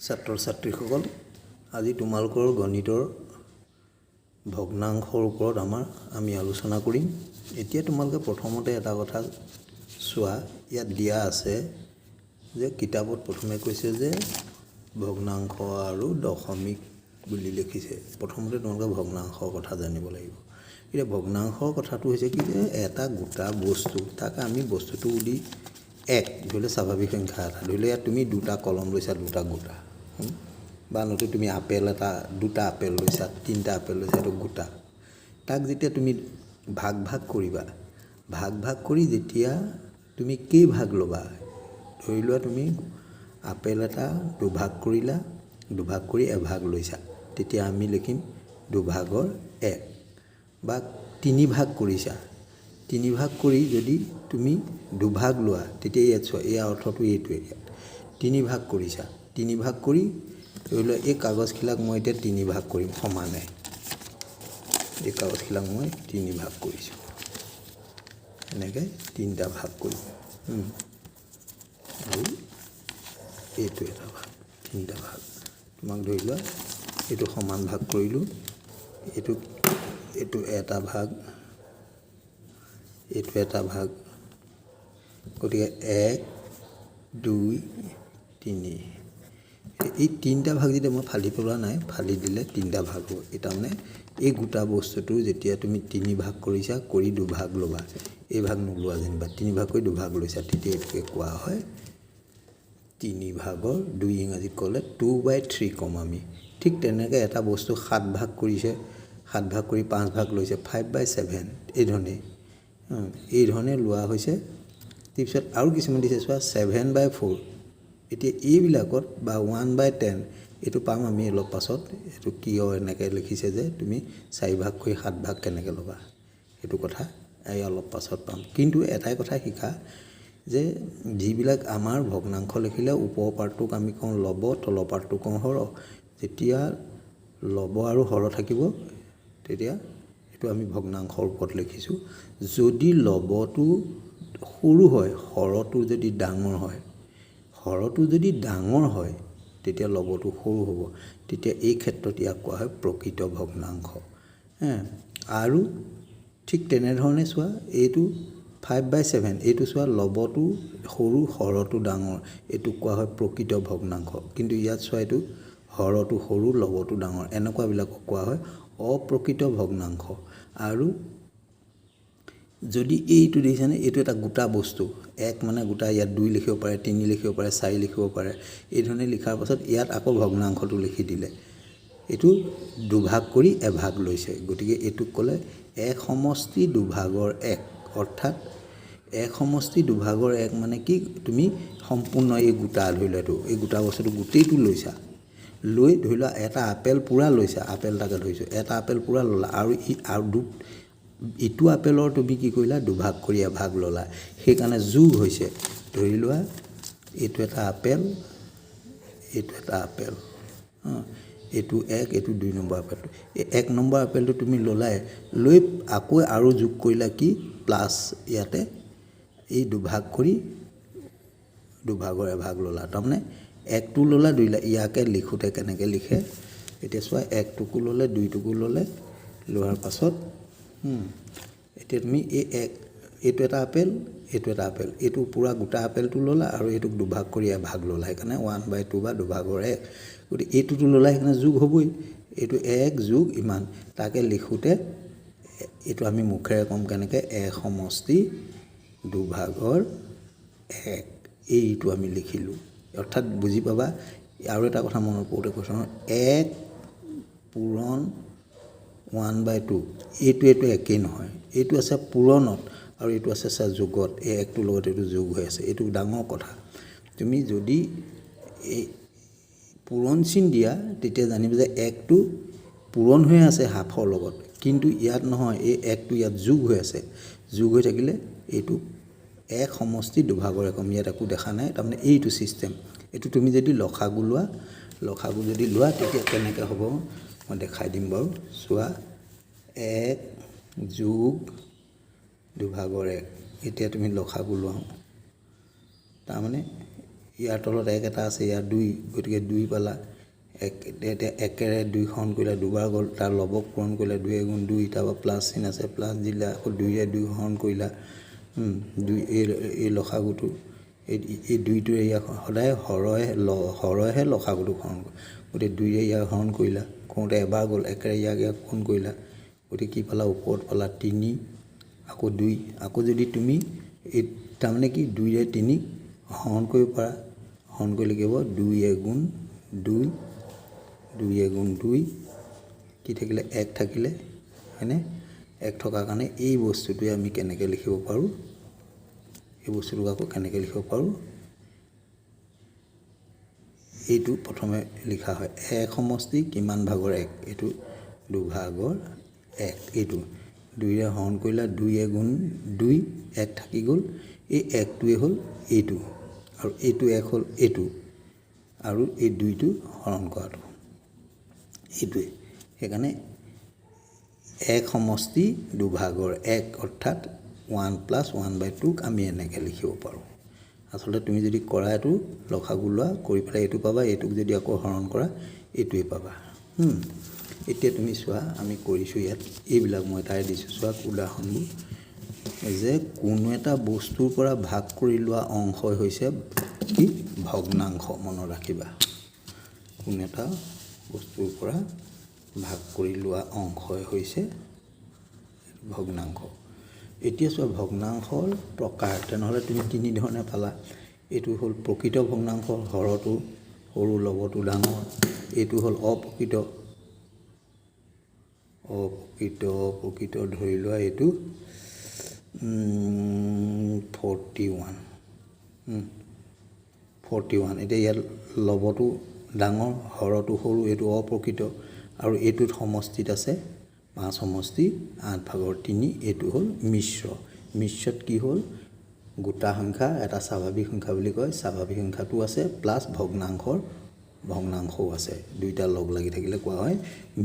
ছাত্ৰ ছাত্ৰীসকল, আজি তোমালোকৰ গণিতৰ ভগ্নাংশৰ ওপৰত আমি আলোচনা কৰিম। এতিয়া তোমালোকে প্ৰথমতে এটা কথা চোৱা, ইয়াত দিয়া আছে যে কিতাপত প্ৰথমে কৈছে যে ভগ্নাংশ আৰু দশমিক বুলি লিখিছে। প্ৰথমতে তোমালোকে ভগ্নাংশৰ কথা জানিব লাগিব। এতিয়া ভগ্নাংশৰ কথাটো হৈছে কি যে এটা গোটা বস্তু, তাক আমি বস্তুটো দি এক ধৰি লওক স্বাভাৱিক সংখ্যা এটা ধৰি লওক, ইয়াত তুমি দুটা কলম লৈছা, দুটা গোটা, বা নতুন তুমি আপেল এটা দুটা আপেল লৈছা, তিনিটা আপেল লৈছা, এইটো গোটা। তাক যেতিয়া তুমি ভাগ ভাগ কৰিবা, ভাগ ভাগ কৰি যেতিয়া তুমি কেই ভাগ ল'বা, ধৰি লোৱা তুমি আপেল এটা দুভাগ কৰিলা, দুভাগ কৰি এভাগ লৈছা, তেতিয়া আমি লিখিম দুভাগৰ এক। বা তিনি ভাগ কৰিছা, তিনি ভাগ কৰি যদি তুমি দুভাগ লোৱা, তেতিয়া ইয়াত চোৱা, ইয়াৰ অৰ্থটো এইটোৱে। তিনি ভাগ কৰিছা, তিনি ভাগ কৰি ধৰি লোৱা এই কাগজখিলাক মই এতিয়া তিনি ভাগ কৰিম সমানে। এই কাগজখিলাক মই তিনি ভাগ কৰিছোঁ, এনেকৈ তিনিটা ভাগ কৰিম, আৰু এইটো এটা ভাগ, তিনিটা ভাগ। তোমাক ধৰি লোৱা এইটো সমান ভাগ কৰিলোঁ, এইটো এটা ভাগ, এইটো এটা ভাগ। গতিকে এক, দুই, তিনি, এই তিনিটা ভাগ যেতিয়া মই ফালি পেলোৱা নাই, ফালি দিলে তিনিটা ভাগ হ'ব। এই তাৰমানে এই গোটা বস্তুটো যেতিয়া তুমি তিনি ভাগ কৰিছা, কৰি দুভাগ ল'বা, এই ভাগ নোলোৱা যেনিবা, তিনি ভাগ কৰি দুভাগ লৈছা, তেতিয়া এইটোকে কোৱা হয় তিনি ভাগৰ দুই। ইংৰাজীত ক'লে 2/3 ক'ম আমি। ঠিক তেনেকৈ এটা বস্তু সাত ভাগ কৰিছে, সাত ভাগ কৰি পাঁচ ভাগ লৈছে, 5/7 এই ধৰণে লোৱা হৈছে। তাৰপিছত আৰু কিছুমান দিছে চোৱা, 7/4। এতিয়া এইবিলাকত বা 1/10 এইটো পাম আমি অলপ পাছত। এইটো কিয় এনেকৈ লিখিছে যে তুমি 4 ভাগ কৰি 7 ভাগ কেনেকৈ ল'বা, সেইটো কথা এই অলপ পাছত পাম। কিন্তু এটাই কথা শিকা যে যিবিলাক আমাৰ ভগ্নাংশ লিখিলে ওপৰ পাৰ্টটোক আমি কওঁ লব, তলৰ পাৰ্টটোক কওঁ হৰ। যেতিয়া লব আৰু হৰ থাকিব, তেতিয়া এইটো আমি ভগ্নাংশৰ ওপৰত লিখিছোঁ। যদি লবটো সৰু হয়, হৰটো যদি ডাঙৰ হয়, হৰটো যদি ডাঙৰ হয়, তেতিয়া লবটো সৰু হ'ব। তেতিয়া এই ক্ষেত্ৰত ইয়াক কোৱা হয় প্ৰকৃত ভগ্নাংশ। আৰু ঠিক তেনেধৰণে চোৱা, এইটো 5/7, এইটো চোৱা লবটো সৰু, হৰটো ডাঙৰ, এইটোক কোৱা হয় প্ৰকৃত ভগ্নাংশ। কিন্তু ইয়াত চোৱা, এইটো হৰটো সৰু, লবটো ডাঙৰ, এনেকুৱাবিলাকক কোৱা হয় অপ্ৰকৃত ভগ্নাংশ। আৰু যদি এইটো দেখিছেনে, এইটো এটা গোটা বস্তু, এক মানে গোটা, ইয়াত 2 লিখিব পাৰে, 3 লিখিব পাৰে, 4 লিখিব পাৰে। এই ধৰণে লিখাৰ পাছত ইয়াত আকৌ ভগ্নাংশটো লিখি দিলে, এইটো দুভাগ কৰি এভাগ লৈছে। গতিকে এইটোক ক'লে এক সমষ্টি দুভাগৰ এক। অৰ্থাৎ এক সমষ্টি দুভাগৰ এক মানে কি, তুমি সম্পূৰ্ণ এই গোটা ধৰি লোৱা, এই গোটা বস্তুটো গোটেইটো লৈছা, লৈ ধৰি লোৱা এটা আপেল পূৰা লৈছা, আপেল এটাকে ধৰিছোঁ, এটা আপেল পূৰা ল'লা, আৰু ইটো আপেলৰ তুমি কি কৰিলা, দুভাগ কৰি এভাগ ল'লা, সেইকাৰণে যোগ হৈছে। ধৰি লোৱা এইটো এটা আপেল, এইটো এটা আপেল, এইটো এক, এইটো 2 নম্বৰ আপেলটো। এই 1 নম্বৰ আপেলটো তুমি ল'লাই, লৈ আকৌ আৰু যোগ কৰিলা কি, প্লাছ ইয়াতে এই দুভাগ কৰি দুভাগৰ এভাগ ল'লা। তাৰমানে একটো ল'লা, দুইলা, ইয়াকে লিখোঁতে কেনেকৈ লিখে, এতিয়া চোৱা, একটোকো ল'লে, দুইটোকো ল'লে, লোৱাৰ পাছত এতিয়া তুমি এইটো এটা আপেল, এইটো এটা আপেল, এইটো পূৰা গোটা আপেলটো ল'লা, আৰু এইটোক দুভাগ কৰি এভাগ ল'লা, সেইকাৰণে 1/2 বা দুভাগৰ এক। গতিকে এইটোতো ল'লা, সেইকাৰণে যোগ হ'বই, এইটো এক যোগ ইমান, তাকে লিখোঁতে এইটো আমি মুখেৰে ক'ম কেনেকৈ, এক সমষ্টি দুভাগৰ এক, এইটো আমি লিখিলোঁ। অৰ্থাৎ বুজি পাবা। আৰু এটা কথা মনত পৰোঁতে কৈছোঁ, 1 পূৰণ 1/2, এইটো একেই নহয়, এইটো আছে পূৰণত আৰু এইটো আছে যোগত। এই একটোৰ লগত এইটো যোগ হৈ আছে, এইটো ডাঙৰ কথা। তুমি যদি এই পূৰণ চিন দিয়া, তেতিয়া জানিবা যে একটো পূৰণ হৈ আছে হাফৰ লগত, কিন্তু ইয়াত নহয়, এই একটো ইয়াত যোগ হৈ আছে। যোগ হৈ থাকিলে এইটো এক সমষ্টি দুভাগৰ এক, ইয়াত একো দেখা নাই, তাৰমানে এইটো ছিষ্টেম। এইটো তুমি যদি লসাগু যদি লোৱা, তেতিয়া কেনেকৈ হ'ব মই দেখাই দিম বাৰু। চোৱা, 1 যোগ দুভাগৰ এক, এতিয়া তুমি লসাগু লোৱা, তাৰমানে ইয়াৰ তলত 1 এটা আছে, ইয়াৰ 2, গতিকে 2 পালা। একেৰে 2 হৰণ কৰিলে দুবাৰ গ'ল, তাৰ লবক পূৰণ কৰিলে 2 × 2, তাৰপৰা প্লাছ চিন আছে, প্লাছ দিলা, আকৌ 2ৰে 2 হৰণ কৰিলা, 2 এই লসাগুটো এই 2টোৱে ইয়াক সদায় হৰহে লসাগুটো হৰণ কৰে, গতিকে 2ৰে ইয়াক হৰণ কৰিলা, কৰোঁতে এবাৰ গ'ল, একেৰে ইয়াক পূৰণ কৰিলা, গতিকে কি পালা, ওপৰত পালা 3, আকৌ 2, আকৌ যদি তুমি এই তাৰমানে কি 2ৰে 3 হৰণ কৰিব পাৰা, হৰণ কৰিলে কি হ'ব, 2 × 2, 2 × 2 কি থাকিলে, 1 থাকিলে, হয়নে? 1 থকাৰ কাৰণে এই বস্তুটোৱে আমি কেনেকৈ লিখিব পাৰোঁ, এই বস্তুটোক আকৌ কেনেকৈ লিখিব পাৰোঁ, এইটো প্ৰথমে লিখা হয় 1 সমষ্টি কিমান ভাগৰ 1, এইটো 2 ভাগৰ 1, এইটো 2ৰে হৰণ কৰিলা, 2 × 2, 1 থাকি গ'ল, এই 1টোৱে হ'ল এইটো, আৰু এইটো 1 হ'ল এইটো, আৰু এই 2টো হৰণ কৰাটো এইটোৱে, সেইকাৰণে 1 সমষ্টি 2 ভাগৰ 1, অৰ্থাৎ 1 + 1/2ক আমি এনেকৈ লিখিব পাৰোঁ। আচলতে তুমি যদি কৰা এইটো লসাগু লোৱা, কৰি পেলাই এইটো পাবা, এইটোক যদি আকৌ হৰণ কৰা এইটোৱে পাবা। এতিয়া তুমি চোৱা, আমি কৰিছোঁ ইয়াত, এইবিলাক মই তাই দিছোঁ, চোৱা উদাহৰণবোৰ, যে কোনো এটা বস্তুৰ পৰা ভাগ কৰি লোৱা অংশই হৈছে কি, ভগ্নাংশ। মনত ৰাখিবা, কোনো এটা বস্তুৰ পৰা ভাগ কৰি লোৱা অংশই হৈছে ভগ্নাংশ। এতিয়া চোৱা ভগ্নাংশৰ প্ৰকাৰ, তেনেহ'লে তুমি 3 ধৰণে পালা। এইটো হ'ল প্ৰকৃত ভগ্নাংশ, হৰটো সৰু লবটো ডাঙৰ, এইটো হ'ল অপ্ৰকৃত ধৰি লোৱা এইটো 41। এতিয়া ইয়াত লবটো ডাঙৰ, হৰটো সৰু, এইটো অপ্ৰকৃত, আৰু এইটোত সমষ্টিত আছে 5 সমষ্টি 8 ভাগৰ 3, এইটো হ'ল মিশ্ৰ। মিশ্ৰত কি হ'ল, গোটা সংখ্যা এটা স্বাভাৱিক সংখ্যা বুলি কয়, স্বাভাৱিক সংখ্যাটো আছে প্লাছ ভগ্নাংশও আছে, দুইটা লগ লাগি থাকিলে কোৱা হয়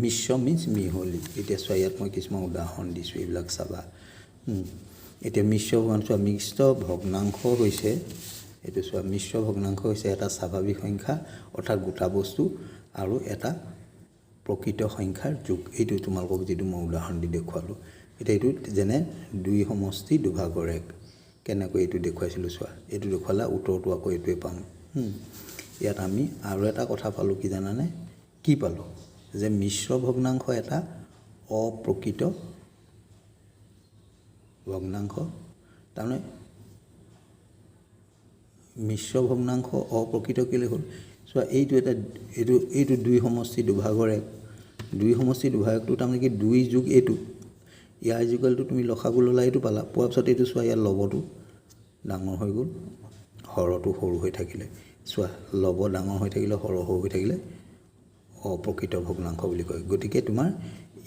মিশ্ৰ, মিন্স মিহলি। এতিয়া চোৱা ইয়াত মই কিছুমান উদাহৰণ দিছোঁ, এইবিলাক চাবা। এতিয়া মিশ্ৰ ভগ্নাংশ হৈছে, এইটো চোৱা, মিশ্ৰ ভগ্নাংশ হৈছে এটা স্বাভাৱিক সংখ্যা অৰ্থাৎ গোটা বস্তু আৰু এটা প্ৰকৃত সংখ্যাৰ যোগ। এইটো তোমালোকক যিটো মই উদাহৰণ দি দেখুৱালোঁ। এতিয়া এইটো যেনে 2 সমষ্টি 2 ভাগৰ 1, কেনেকৈ এইটো দেখুৱাইছিলোঁ চোৱা, এইটো দেখুৱালে উত্তৰটো আকৌ এইটোৱে পাম। ইয়াত আমি আৰু এটা কথা পালোঁ, কি জানানে, কি পালোঁ, যে মিশ্ৰ ভগ্নাংশ এটা অপ্ৰকৃত ভগ্নাংশ। তাৰমানে মিশ্ৰ ভগ্নাংশ অপ্ৰকৃত কেলৈ হ'ল, চোৱা এইটো 2 সমষ্টি 2 ভাগৰ 1, 2 সমষ্টি 2 ভাগৰ 1টো তাৰমানে কি 2 যোগ এইটো, ইয়াৰ যোগলটো তুমি লসাগু ল'লা, এইটো পালা, পোৱাৰ পিছত এইটো চোৱা, ইয়াৰ লবটো ডাঙৰ হৈ গ'ল, হৰটো সৰু হৈ থাকিলে, চোৱা লব ডাঙৰ হৈ থাকিলে, হৰ সৰু হৈ থাকিলে অপ্ৰকৃত ভগ্নাংশ বুলি কয়। গতিকে তোমাৰ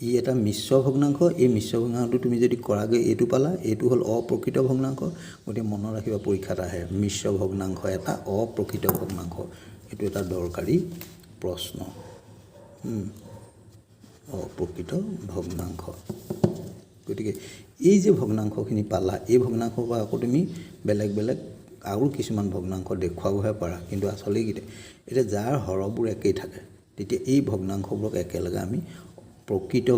ই এটা মিশ্ৰ ভগ্নাংশ, এই মিশ্ৰ ভগ্নাংশটো তুমি যদি কৰাগৈ এইটো পালা, এইটো হ'ল অপ্ৰকৃত ভগ্নাংশ। গতিকে মনত ৰাখিবা, পৰীক্ষাত আহে মিশ্ৰ ভগ্নাংশ এটা অপ্ৰকৃত ভগ্নাংশ, এইটো এটা দৰকাৰী প্ৰশ্ন। অপ্ৰকৃত ভগ্নাংশ। গতিকে এই যে ভগ্নাংশখিনি পালা, এই ভগ্নাংশৰ পৰা আকৌ তুমি বেলেগ আৰু কিছুমান ভগ্নাংশ দেখুৱাবহে পাৰা, কিন্তু আচলতে এতিয়া যাৰ হৰবোৰ একেই থাকে, তেতিয়া এই ভগ্নাংশবোৰক একেলগে আমি প্ৰকৃত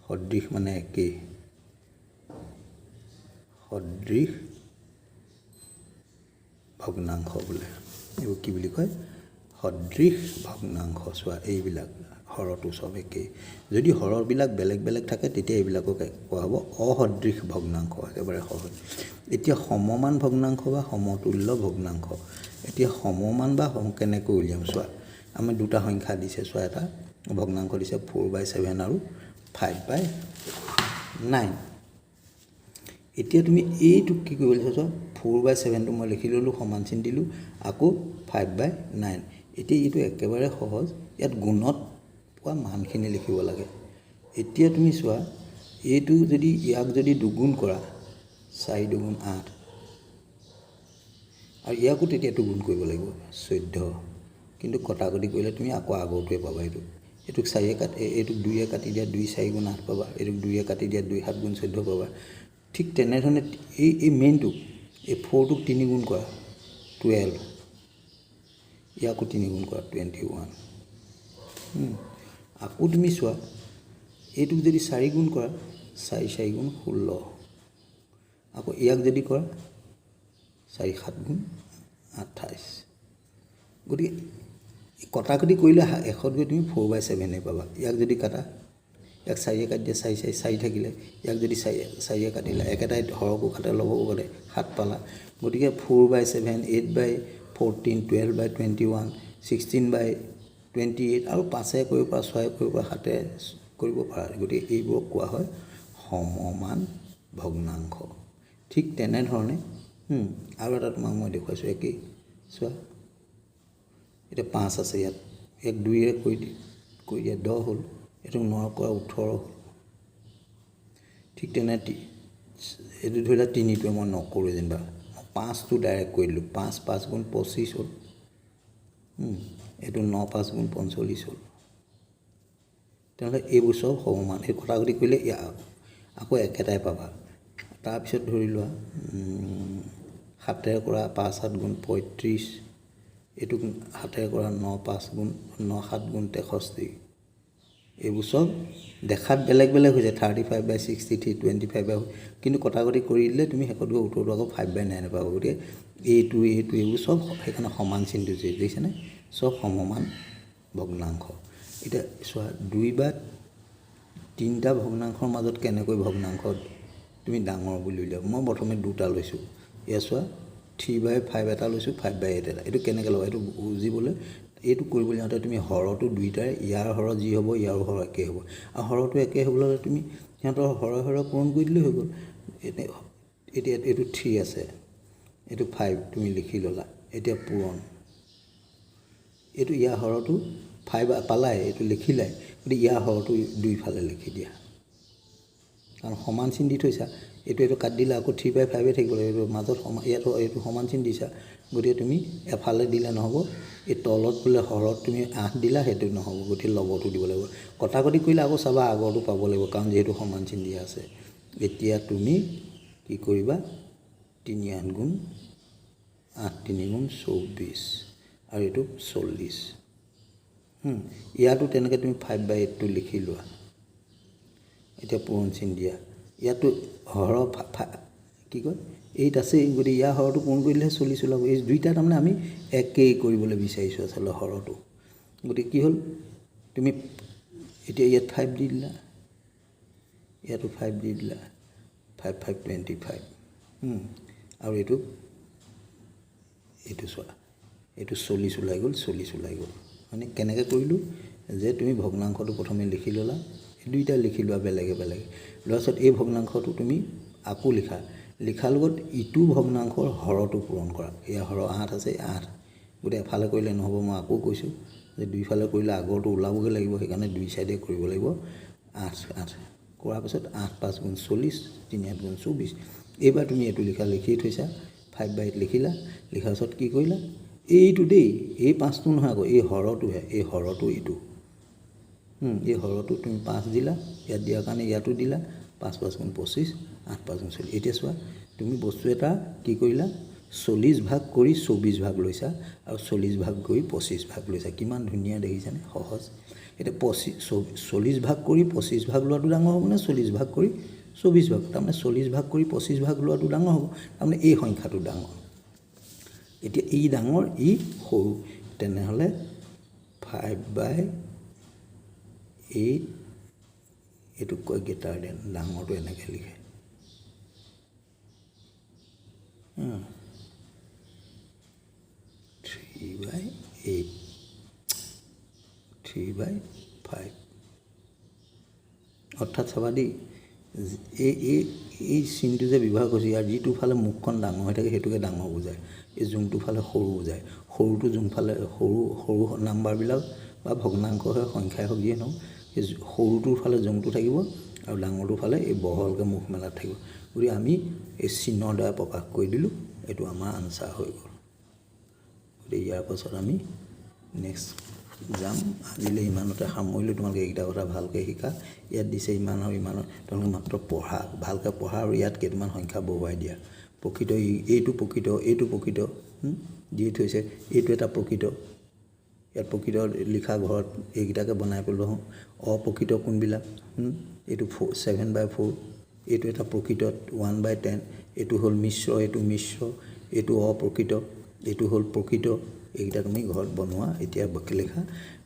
সদৃশ মানে একেই, সদৃশ ভগ্নাংশ বোলে, এইবোৰ কি বুলি কয়, সদৃশ ভগ্নাংশ। চোৱা এইবিলাক হৰটো চব একেই, যদি হৰবিলাক বেলেগ থাকে তেতিয়া এইবিলাকক কোৱা হ'ব অসদৃশ ভগ্নাংশ, একেবাৰে সহজ। এতিয়া সমমান ভগ্নাংশ বা সমতুল্য ভগ্নাংশ। এতিয়া সমমান বা কেনেকৈ উলিয়াম চোৱা, আমি দুটা সংখ্যা দিছে, চোৱা এটা ভগ্নাংশ দিছে 4/7 আৰু 5/9। এতিয়া তুমি এইটোক কি কৰিব লাগিব চোৱা, 4/7টো মই লিখি ল'লোঁ, সমান চিন দিলোঁ, আকৌ 5/9। এতিয়া এইটো একেবাৰে সহজ, ইয়াত গুণত পোৱা মানখিনি লিখিব লাগে। এতিয়া তুমি চোৱা, এইটো যদি ইয়াক যদি দুগুণ কৰা, 4 × 2 = 8, আৰু ইয়াকো তেতিয়া দুগুণ কৰিব লাগিব 14, কিন্তু কটাকটি কৰিলে তুমি আকৌ আগৰটোৱে পাবা। এইটোক 4 কাটি এইটোক 2 কাটি দিয়া 2 4 গুণ 8 পাবা এইটোক 2 কাটি দিয়া 2 7 গুণ 14 পাবা ঠিক তেনেধৰণে এই মেইনটো এই 4টোক 3 গুণ কৰা 12 ইয়াকো 3 গুণ কৰা 21 আকৌ তুমি চোৱা এইটোক যদি 4 গুণ কৰা 4 4 গুণ 16 আকৌ ইয়াক যদি কৰা 4 7 গুণ 28 গতিকে কটাকটি কৰিলে এখত গৈ তুমি 4/7 পাবা ইয়াক যদি কাটা ইয়াক 4 কাটি দিয়া 4 4 4 থাকিলে ইয়াক যদি 4 কাটিলা একেটাই হৰকো কাটে লবকো কাটে 7 পালা গতিকে 4/7 8/14 12/21 16/28 আৰু 5 কৰিব পৰা 6 কৰিব পৰা 7 কৰিব পৰা গতিকে এইবোৰক কোৱা হয় সমমান ভগ্নাংশ ঠিক তেনেধৰণে আৰু এটা তোমাক মই দেখুৱাইছোঁ একেই চোৱা এটা 5 আছে ইয়াত এক 2 এ কৈ দিয়া 10 হ'ল এটো 9 পৰা 18 হ'ল ঠিক তেনে এটো ধৰিলা 3 টো মই নকৰো যেনিবা 5 টো ডাইৰেক্ট কৈ দিলো 5 5 গুণ 25 হ'ল এটো 9 5 গুণ 45 হ'ল তেনেহলে এইবোৰ সব সমান এই কটাকটি কৰিলে আকৌ একেটাই পাবা তাৰ পিছত ধৰি লোৱা 7 কৰা 5 7 গুণ 35 এটো 7 কৰা 9 5 গুণ 9 7 গুণ 63 এইবোৰ সব দেখাত বেলেগ বেলেগ হৈ যায় 35/63 25 কিন্তু কটাকটি কৰি দিলে তুমি হেকত গৈ উত্তৰটো আকৌ 5/9 পাবা গতিকে এইটো এইবোৰ সব হেকনা সমান চিনটো দেখিছে নে সব সমমান ভগ্নাংশ এটা চোৱা 2 বা 3টা ভগ্নাংশৰ মাজত কেনেকৈ ভগ্নাংশ তুমি ডাঙৰ বুলি উলিয়াব মই প্ৰথমে দুটা লৈছো এয়া চোৱা 3/5 এটা লৈছো 5/8 এটা এটো কেনেকৈ লবা এটো বুজিবলৈ এটো কৰিবলৈ যাওঁতে তুমি হৰটো দুইটাই ইয়াৰ হৰ যি হ'ব ইয়াৰ হৰ একে হ'ব আৰু হৰটো একে হ'বলৈ তুমি সিহঁতৰ হৰ পূৰণ কৰি দিলে হৈ গ'ল এতিয়া এটো 3 আছে এটো 5 তুমি লিখি ললা এতিয়া পূৰণ এটো ইয়াৰ হৰটো 5 পালাই এটো লিখিলাই কিন্তু ইয়াৰ হৰটো দুইফালে লিখি দিয়া কাৰণ সমান চিন দি থৈছা এটো কাট দিলা আকৌ 3/5 এ থাকিব লাগিব মাজত এটো সমান চিন দিছা গতিকে তুমি এফালে দিলে নহব এই তলত বলে হৰত তুমি 8 দিলা হেতু নহব গতিকে লবটো দিব লাগিব কটাকটি কৰিলে আকৌ চাবা আগৰটো পাব লাগিব কাৰণ যেহেতু সমান চিন দিয়া আছে এতিয়া তুমি কি কৰিবা 3 8 গুণ 8 3 গুণ 24 আৰু এটো 40 ইয়াতো তেনেকৈ তুমি 5/8 টো লিখি লোৱা এতিয়া পূৰণ চিন দিয়া ইয়াতো হৰ কি কয় 8 আছে গতি ইয়া হৰটো পূৰণ কৰিলে 40 ওলাব এই দুইটা তাৰমানে আমি একেই কৰিবলৈ বিচাৰিছো আসলে হৰটো গতি কি হ'ল তুমি এতিয়া ইয়াত 5 দি দিলা ইয়াতো 5 দি দিলা 5 5 25 আৰু এটো চোৱা এটো 40 ওলাই গ'ল 40 ওলাই গ'ল মানে কেনেকৈ কৰিলো যে তুমি ভগ্নাংশটো প্ৰথমে লিখি ললা দুইটা লিখি লোৱা বেলেগে বেলেগে লছত এই ভগ্নাংশটো তুমি আকৌ লিখাৰ লগত ইটো ভগ্নাংশৰ হৰটো পূৰণ কৰা এয়া হৰ 8 আছে 8 গতে এফালে কৰিলে নহব মই আকৌ কৈছো যে দুইফালে কৰিলে আগৰটো ওলাবগে লাগিব সেইকাৰণে দুই সাইডে কৰিব লাগিব 8 8 কৰাৰ পিছত 8 5 গুণ 40 3 8 গুণ 24 এবাৰ তুমি এটো লিখি থৈছা 5/8 লিখিলা লিখাৰ পিছত কি কৰিলা এইটো দেই এই 5টো নহয় আকৌ এই হৰটোহে এই হৰটো ইটো এই হৰটো তুমি 5 দিলা ইয়াত দিয়া কাৰণে ইয়াতো দিলা 5 5 গুণ 25 8 5 গুণ 40 এতিয়া চোৱা তুমি বস্তু এটা কি কৰিলা 40 ভাগ কৰি 24 ভাগ লৈছা আৰু 40 ভাগ কৰি 25 ভাগ লৈছা কিমান ধুনীয়া দেখিছানে সহজ এটা 40 ভাগ কৰি 25 ভাগ লোৱাটো ডাঙৰ হ'ব না 40 ভাগ কৰি 24 ভাগ তাৰমানে 40 ভাগ কৰি 25 ভাগ লোৱাটো ডাঙৰ হ'ব তাৰমানে এই সংখ্যাটো ডাঙৰ এতিয়া এই ডাঙৰ ই সৰু তেনেহলে 5/8 এটো কয় গেটাৰ দেন ডাঙৰটো এনেকৈ লিখে 3/5 অৰ্থাৎ চাবা দেই এই চিনটো যে ব্যৱহাৰ কৰিছে ইয়াৰ যিটো ফালে মুখখন ডাঙৰ হৈ থাকে হেতুকে ডাঙৰ বুজায় এই যোনটো ফালে সৰু বুজায় সৰুটো যোনফালে সৰু নাম্বাৰবিলাক বা ভগ্নাংশ হয় সংখ্যাই হওক যিয়ে নহওক এই সৰুটোৰ ফালে জংটো থাকিব আৰু ডাঙৰটোৰ ফালে এই বহলকে মুখ মেলাত থাকিব গতিকে আমি এই চিহ্নৰ দ্বাৰা প্ৰকাশ কৰি দিলোঁ এইটো আমাৰ আনসাৰ হৈ গ'ল গতিকে ইয়াৰ পাছত আমি নেক্সট যাম আজিলৈ ইমানতে সামৰিলোঁ তোমালোকে এইকেইটা কথা ভালকৈ শিকা ইয়াত দিছে ইমান আৰু ইমানৰ তোমালোকে মাত্ৰ পঢ়া ভালকৈ পঢ়া আৰু ইয়াত কেইটামান সংখ্যা বহুৱাই দিয়া প্ৰকৃত এইটো প্ৰকৃত দি থৈছে এইটো এটা প্ৰকৃত ইয়াত প্ৰকৃত লিখা ঘৰত এইকেইটাকে বনাই পেলোৱা অপ্ৰকৃত কোনবিলাক এইটো 7/4 এইটো এটা প্ৰকৃতত 1/10 এইটো হ'ল মিশ্ৰ এইটো অপ্ৰকৃত এইটো হ'ল প্ৰকৃত এইকেইটা তুমি ঘৰত বনোৱা এতিয়া লিখা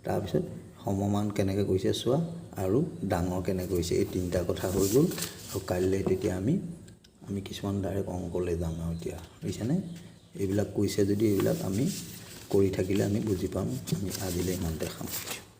তাৰপিছত সমমান কেনেকৈ কৰিছে চোৱা আৰু ডাঙৰ কেনেকৈ কৰিছে এই তিনিটা কথা হৈ গ'ল আৰু কাইলৈ তেতিয়া আমি কিছুমান ডাইৰেক্ট অংকলৈ যাম আৰু এতিয়া বুজিছানে এইবিলাক কৈছে যদি এইবিলাক আমি কৰি থাকিলে আমি বুজি পাম আমি আজিলৈ ইমানতে সামৰিছোঁ